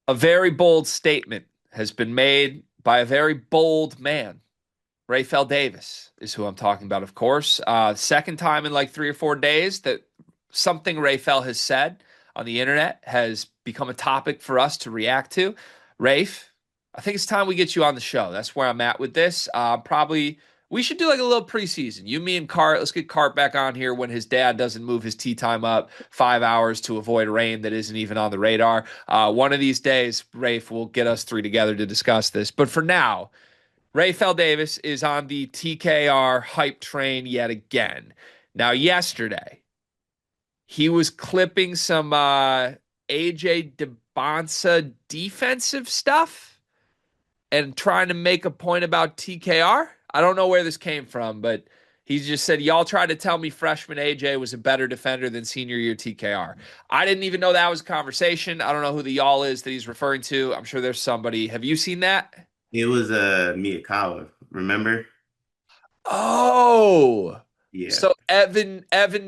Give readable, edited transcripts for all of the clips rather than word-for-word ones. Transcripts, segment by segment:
A very bold statement has been made by a very bold man. Rapheal Davis is who I'm talking about, of course. Second time in like 3 or 4 days that something Rapheal has said on the internet has become a topic for us to react to. Rafe, I think it's time we get you on the show. That's where I'm at with this. Probably we should do like a little preseason. You, me, and Cart. Let's get Cart back on here when his dad doesn't move his tea time up 5 hours to avoid rain that isn't even on the radar. One of these days, Rafe will get us three together to discuss this. But for now, Rapheal Davis is on the TKR hype train yet again. Now, yesterday, he was clipping some AJ DeBonsa defensive stuff and trying to make a point about TKR. I don't know where this came from, but he just said, y'all tried to tell me freshman AJ was a better defender than senior year TKR. I didn't even know that was a conversation. I don't know who the y'all is that he's referring to. I'm sure there's somebody. Have you seen that? It was Miyakawa, remember? Oh, Yeah. so Evan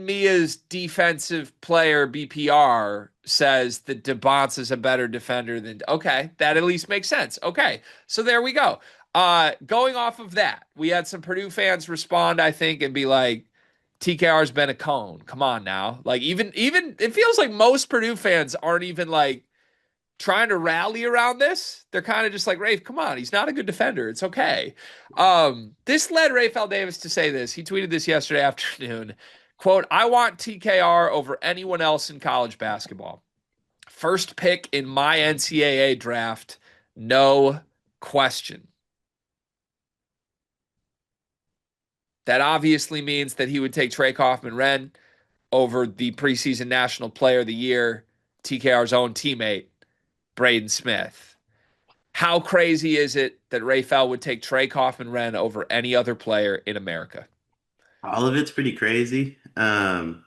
Mia's defensive player BPR says that DeBonce is a better defender than okay, that at least makes sense. Okay, so there we go. Going off of that, we had some Purdue fans respond, I think, and be like, TKR's been a cone. Come on now. Like even it feels like most Purdue fans aren't even like trying to rally around this. They're kind of just like, Rafe, come on, he's not a good defender. It's okay. This led Rapheal Davis to say this. He tweeted this yesterday afternoon. Quote, I want TKR over anyone else in college basketball. First pick in my NCAA draft, no question. That obviously means that he would take Trey Kaufman-Renn over the preseason National Player of the Year, TKR's own teammate, Braden Smith. How crazy is it that Rapheal would take Trey Kaufman-Renn over any other player in America? All of it's pretty crazy. I'm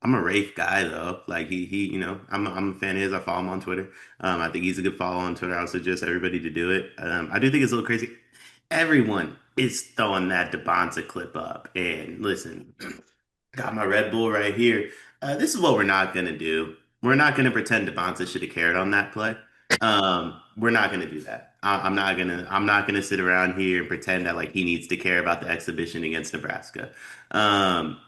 a Rafe guy though. Like I'm a fan of his. I follow him on Twitter. I think he's a good follow on Twitter. I would suggest everybody to do it. I do think it's a little crazy. Everyone is throwing that DeBonza clip up. And listen, got my Red Bull right here. This is what we're not gonna do. We're not gonna pretend Devonta should have cared on that play. We're not gonna do that. I'm not gonna sit around here and pretend that like he needs to care about the exhibition against Nebraska.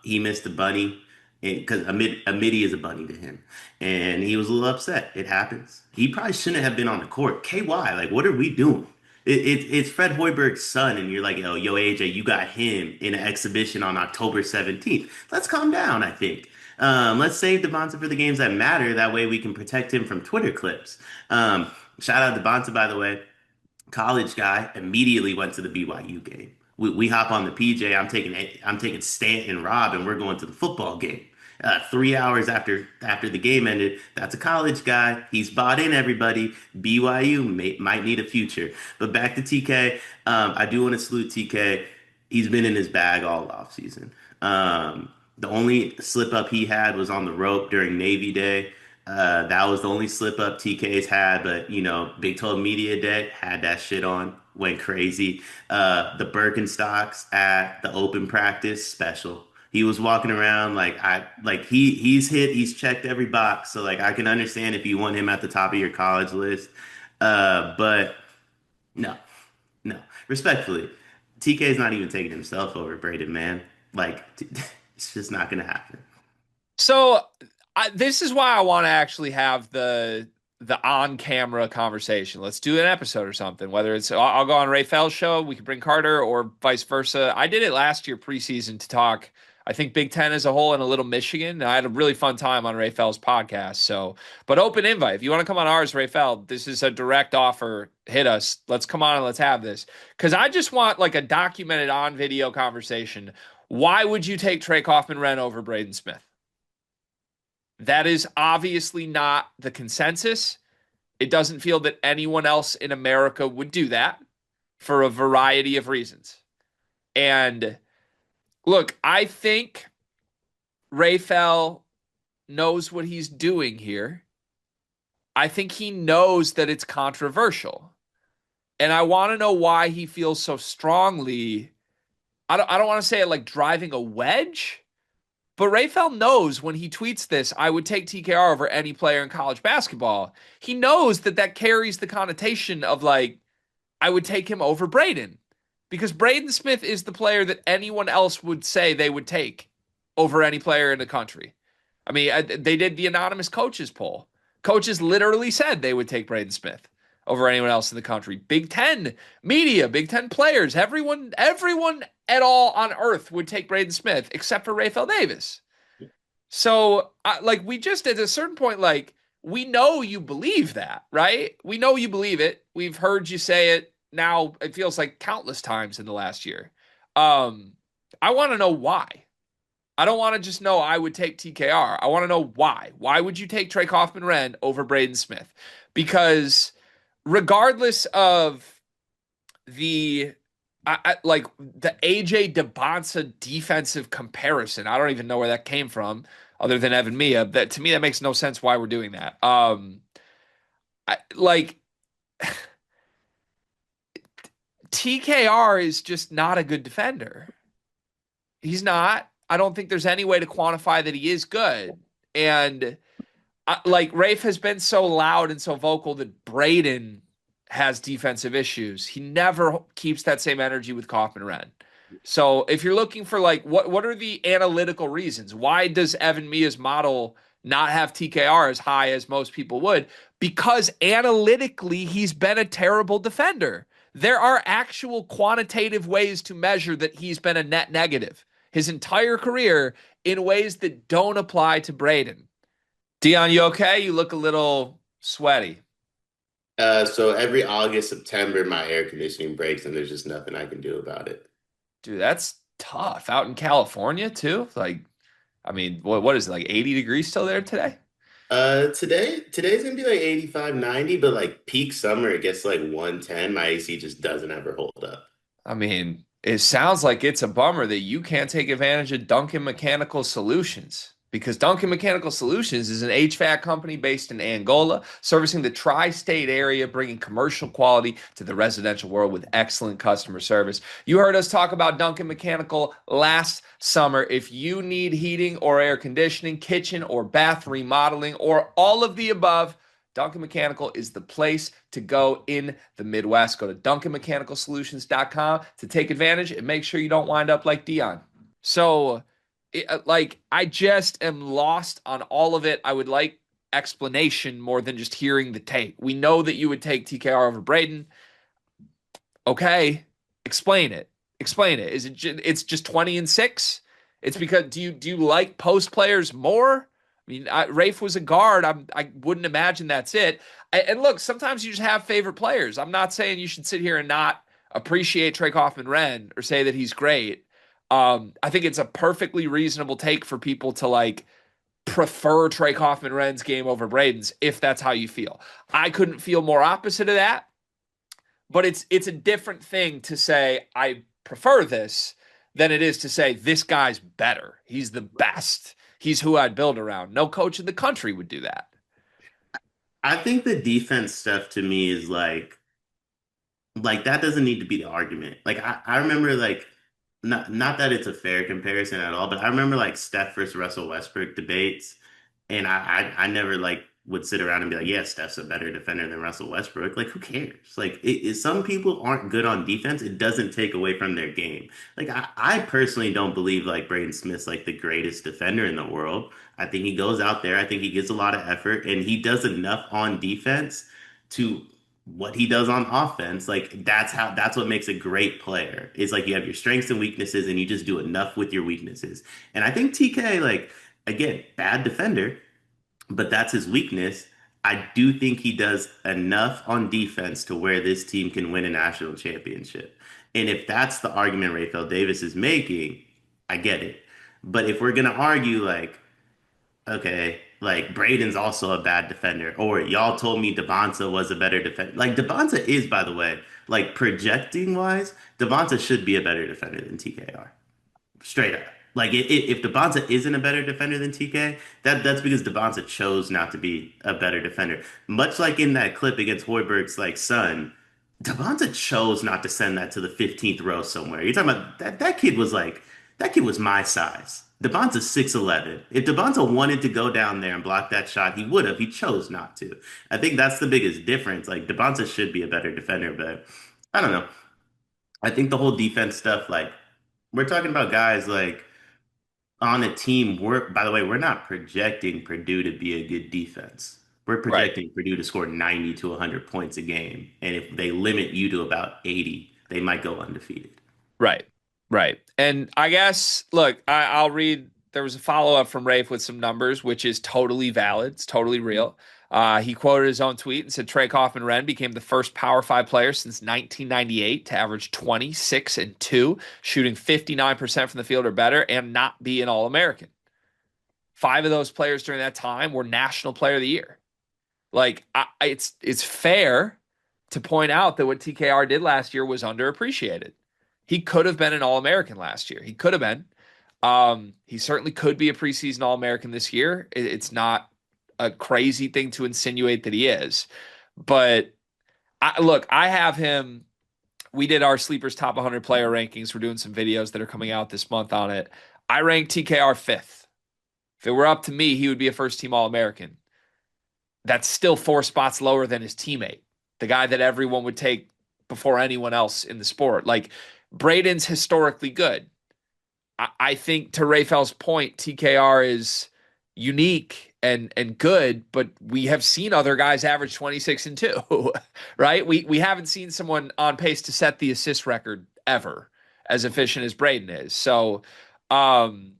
He missed the bunny because a midi is a bunny to him, and he was a little upset. It happens. He probably shouldn't have been on the court. KY, like, what are we doing? It's Fred Hoiberg's son, and you're like, yo, AJ, you got him in an exhibition on October 17th. Let's calm down, I think. Let's save Devonta for the games that matter. That way we can protect him from Twitter clips. Shout out Devonta, by the way, college guy, immediately went to the BYU game. We hop on the PJ. I'm taking Stant and Rob, and we're going to the football game. 3 hours after the game ended, that's a college guy. He's bought in everybody. BYU might need a future. But back to TK. I do want to salute TK. He's been in his bag all offseason. The only slip up he had was on the rope during Navy Day. That was the only slip up TK's had, but Big 12 Media Day had that shit on, went crazy. The Birkenstocks at the open practice special. He was walking around he's checked every box. So like I can understand if you want him at the top of your college list. But no, no. Respectfully, TK's not even taking himself over Braden, man. Like it's just not gonna happen. So this is why I want to actually have the on camera conversation. Let's do an episode or something. Whether it's I'll go on Ray Fell's show, we can bring Carter, or vice versa. I did it last year preseason to talk. I think Big Ten as a whole and a little Michigan. I had a really fun time on Ray Fell's podcast. So, but open invite. If you want to come on ours, Ray Fell, this is a direct offer. Hit us. Let's come on and let's have this. Because I just want like a documented on video conversation. Why would you take Trey Kaufman-Renn over Braden Smith? That is obviously not the consensus. It doesn't feel that anyone else in America would do that for a variety of reasons. And look, I think Raphael knows what he's doing here. I think he knows that it's controversial. And I want to know why he feels so strongly. I don't want to say it like driving a wedge, But Raphael knows when he tweets this, I would take TKR over any player in college basketball. He knows that that carries the connotation of like, I would take him over Braden because Braden Smith is the player that anyone else would say they would take over any player in the country. I mean, they did the anonymous coaches poll. Coaches literally said they would take Braden Smith over anyone else in the country. Big Ten media, Big Ten players, everyone at all on earth would take Braden Smith except for Rapheal Davis. So, like, we just at a certain point, like, we know you believe that, right? We know you believe it. We've heard you say it now, it feels like countless times in the last year. Um, I want to know why. I don't want to just know I would take TKR. I want to know why. Why would you take Trey Kaufman-Renn over Braden Smith? Because regardless of the like the AJ DeBonsa defensive comparison. I don't even know where that came from, other than Evan Mia. That to me that makes no sense why we're doing that. Like TKR is just not a good defender. He's not. I don't think there's any way to quantify that he is good. And like Rafe has been so loud and so vocal that Braden has defensive issues. He never keeps that same energy with Kaufman-Renn. So if you're looking for like what are the analytical reasons? Why does Evan Mia's model not have TKR as high as most people would? Because analytically he's been a terrible defender. There are actual quantitative ways to measure that he's been a net negative his entire career in ways that don't apply to Braden. Dion, you okay? You look a little sweaty. So every August, September, my air conditioning breaks, and there's just nothing I can do about it. Dude, that's tough. Out in California too? Like, I mean, what is it, like 80 degrees still there today? Today's gonna be like 85, 90, but like peak summer, it gets like 110. My AC just doesn't ever hold up. I mean, it sounds like it's a bummer that you can't take advantage of Duncan Mechanical Solutions because Duncan Mechanical Solutions is an HVAC company based in Angola, servicing the tri-state area, bringing commercial quality to the residential world with excellent customer service. You heard us talk about Duncan Mechanical last summer. If you need heating or air conditioning, kitchen or bath remodeling, or all of the above, Duncan Mechanical is the place to go in the Midwest. Go to DuncanMechanicalSolutions.com to take advantage and make sure you don't wind up like Dion. So, like, I just am lost on all of it. I would like explanation more than just hearing the take. We know that you would take TKR over Braden. Okay, explain it. Explain it. Is it it's just 20 and 6? It's because do you like post players more? I mean, Rafe was a guard. I wouldn't imagine that's it. And look, sometimes you just have favorite players. I'm not saying you should sit here and not appreciate Trey Kaufman-Renn or say that he's great. I think it's a perfectly reasonable take for people to like prefer Trey Kaufman-Renn's game over Braden's if that's how you feel. I couldn't feel more opposite of that, but it's a different thing to say I prefer this than it is to say this guy's better. He's the best. He's who I'd build around. No coach in the country would do that. I think the defense stuff to me is like that doesn't need to be the argument. Like I remember like not that it's a fair comparison at all, but I remember like Steph versus Russell Westbrook debates, and I never like would sit around and be like, yeah, Steph's a better defender than Russell Westbrook. Like, who cares? Like, some people aren't good on defense. It doesn't take away from their game. Like, I personally don't believe like Braden Smith's like the greatest defender in the world. I think he goes out there. I think he gives a lot of effort, and he does enough on defense to what he does on offense. Like, that's what makes a great player. It's like you have your strengths and weaknesses, and you just do enough with your weaknesses. And I think TK, like, again, bad defender, but that's his weakness. I do think he does enough on defense to where this team can win a national championship. And if that's the argument Rapheal Davis is making, I get it. But if we're gonna argue like, okay, like Braden's also a bad defender, or y'all told me Devonta was a better defender. Like Devonta is, by the way, like projecting wise, Devonta should be a better defender than TKR. Straight up. Like if Devonta isn't a better defender than TK, that's because Devonta chose not to be a better defender. Much like in that clip against Hoiberg's like son, Devonta chose not to send that to the 15th row somewhere. You're talking about that kid was like that kid was my size. Devonta's 6'11". If Devonta wanted to go down there and block that shot, he would have. He chose not to. I think that's the biggest difference. Like Devonta should be a better defender, but I don't know. I think the whole defense stuff, like we're talking about guys like on a team. By the way, we're not projecting Purdue to be a good defense. We're Right. projecting Purdue to score 90 to 100 points a game. And if they limit you to about 80, they might go undefeated. Right. Right. And I guess, look, I'll read. There was a follow up from Rafe with some numbers, which is totally valid. It's totally real. He quoted his own tweet and said Trey Kaufman-Renn became the first Power Five player since 1998 to average 26 and 2, shooting 59% from the field or better, and not be an All American. Five of those players during that time were National Player of the Year. Like it's fair to point out that what TKR did last year was underappreciated. He could have been an All-American last year. He could have been. He certainly could be a preseason All-American this year. It's not a crazy thing to insinuate that he is. But look, I have him. We did our sleepers top 100 player rankings. We're doing some videos that are coming out this month on it. I ranked TKR fifth. If it were up to me, he would be a first team All American. That's still 4 spots lower than his teammate, the guy that everyone would take before anyone else in the sport. Like Braden's historically good. I think to Raphael's point, TKR is unique and good, but we have seen other guys average 26 and 2, right? We haven't seen someone on pace to set the assist record ever as efficient as Braden is. So um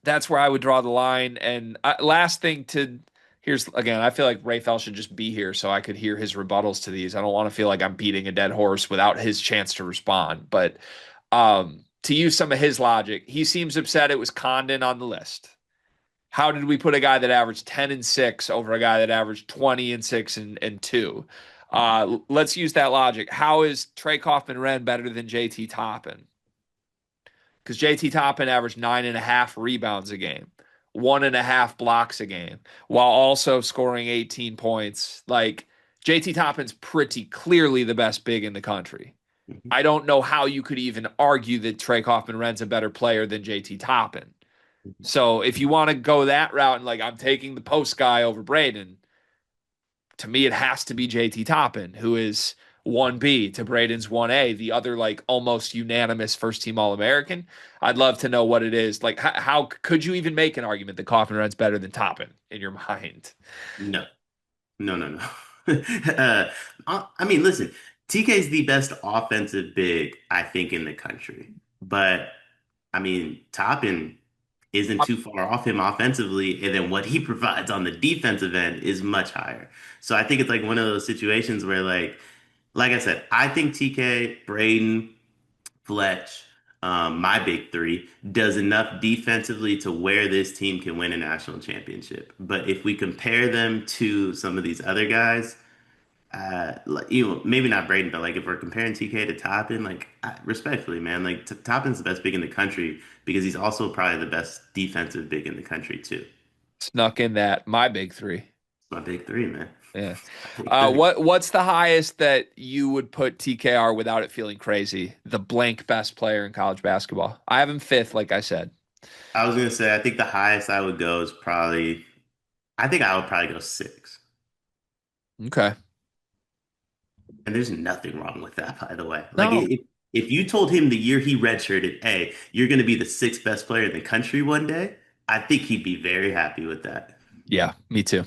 that's where I would draw the line. And last thing to here's again, I feel like Raphael should just be here so I could hear his rebuttals to these. I don't want to feel like I'm beating a dead horse without his chance to respond. But to use some of his logic, he seems upset it was Condon on the list. How did we put a guy that averaged 10 and 6 over a guy that averaged 20 and 6 and 2? Let's use that logic. How is Trey Kaufman-Renn better than JT Toppin? Because JT Toppin averaged 9.5 rebounds a game, 1.5 blocks a game, while also scoring 18 points. Like JT Toppin's pretty clearly the best big in the country. Mhm. I don't know how you could even argue that Trey Kaufman-Renn's a better player than JT Toppin. So if you want to go that route and like I'm taking the post guy over Braden, to me it has to be JT Toppin, who is 1B to Braden's 1A, the other like almost unanimous first team All American. I'd love to know what it is. Like, how could you even make an argument that Kaufman-Renn's better than Toppin in your mind? No, no, no, no. I mean, listen, TK is the best offensive big, I think, in the country. But I mean, Toppin isn't too far off him offensively, and then what he provides on the defensive end is much higher. So I think it's like one of those situations where, like I said, I think TK, Braden, Fletch, my big three, does enough defensively to where this team can win a national championship. But if we compare them to some of these other guys, like maybe not Braden, but like if we're comparing TK to Toppin, like respectfully, man, like Toppin's the best big in the country because he's also probably the best defensive big in the country too. Snuck in that my big three. My big three, man. Yeah. My big three. What's the highest that you would put TKR without it feeling crazy? The blank best player in college basketball. I have him fifth, like I said. I was gonna say I think the highest I would go is probably I think I would probably go 6. Okay. And there's nothing wrong with that, by the way. Like No. if you told him the year he redshirted, hey, you're gonna be the sixth best player in the country one day, I think he'd be very happy with that. Yeah, me too.